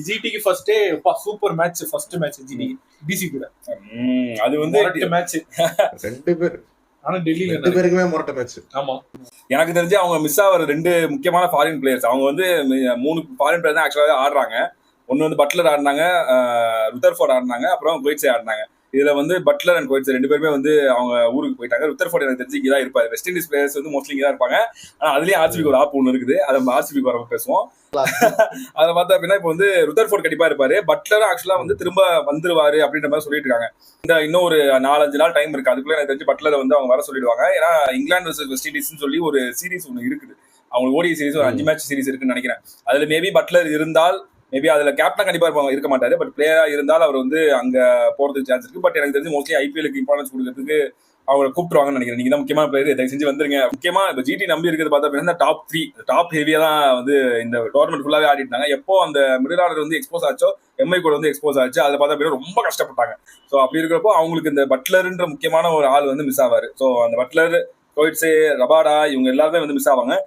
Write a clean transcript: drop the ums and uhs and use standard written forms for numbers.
ஜிடிக்கு ஃபர்ஸ்டே super match, first match GT DC கூட. அது வந்து மேட்ச் 2 பேர், ஆனா டெல்லியில 2 பேருக்குமே முரட்ட மேட்ச். ஆமா, எனக்கு தெரிஞ்சு அவங்க மிஸ் ஆகிற 2 முக்கியமான ஃபாரின் பிளேயர்ஸ். அவங்க வந்து 3 ஃபாரின் பிளேயர் தான் ஆக்சுவலாக ஆடுறாங்க. ஒன்னு வந்து பட்லர் ஆடினாங்க, ருதர்ஃபோர்ட் ஆடினாங்க, அப்புறம் கோயிட்ஸே ஆடினாங்க. இதுல வந்து பட்லர் அண்ட் கோயிட்ஸ் 2 பேருமே வந்து அவங்க ஊருக்கு போயிட்டாங்க. ருதர்ஃபோர்ட் எனக்கு தெரிஞ்சு இங்கதான் இருப்பாரு. வெஸ்ட் இண்டீஸ் பிளேயர்ஸ் வந்து மோஸ்ட்லி இங்கதான் இருப்பாங்க. ஆனா அதுலயும் ஆர்சிபிக்கு ஒரு ஆப் ஒன்று இருக்குது. அதை ஆர்சிபிக்கு வர பேசுவோம். அதை பார்த்தா அப்படின்னா இப்போ வந்து ருதர்ஃபோர்ட் கண்டிப்பா இருப்பாரு. பட்லர் ஆக்சுவலா வந்து திரும்ப வந்துருவாரு அப்படின்ற மாதிரி சொல்லிட்டு இருக்காங்க. இந்த இன்னும் ஒரு 4-5 நாள் டைம் இருக்கு. அதுக்குள்ள எனக்கு தெரிஞ்சு பட்லரை வந்து அவங்க வர சொல்லிடுவாங்க. ஏன்னா இங்கிலாந்து வர்சஸ் வெஸ்ட் இண்டீஸ்னு சொல்லி ஒரு சீரிஸ் ஒன்று இருக்குது. அவங்களுக்கு ஓடிஐ சீரிஸ் ஒரு 5 மேட்ச் சீரிஸ் இருக்குன்னு நினைக்கிறேன். அதுல மேபி பட்லர் இருந்தால், மேபி அதுல கேப்டன் கண்டிப்பா இருக்க மாட்டாரு. பட் பிளேயரா இருந்தால் அவர் வந்து அங்க போறதுக்கு சான்ஸ் இருக்கு. பட் எனக்கு தெரிஞ்சு மோஸ்ட்லி ஐபிஎலுக்கு இம்பார்ட்டன்ஸ் கொடுக்கறதுக்கு அவங்களை கூப்பிட்டுருவாங்கன்னு நினைக்கிறேன். நீங்க தான் முக்கியமான பிளேயர், தயவு செஞ்சு வந்துருங்க. முக்கியமா இப்போ ஜிடி நம்பி இருக்கிறது பார்த்தா அப்படின்னா டாப் 3 டாப் ஹெவியா தான் வந்து இந்த டோர்னமெண்ட் ஃபுல்லாவே ஆடிட்டாங்க. எப்போ அந்த மிடில் ஆர்டர் வந்து எக்ஸ்போஸ் ஆச்சோ, எம்ஐ கூட வந்து எக்ஸ்போஸ் ஆச்சு. அதை பார்த்தா அப்படின்னா ரொம்ப கஷ்டப்பட்டாங்க. ஸோ அப்படி இருக்கிறப்போ அவங்களுக்கு இந்த பட்லர்ன்ற முக்கியமான ஒரு ஆள் வந்து மிஸ் ஆவாரு. ஸோ அந்த பட்லர், கோயிட்ஸே, ரபாடா இவங்க எல்லாருமே வந்து மிஸ் ஆவாங்க.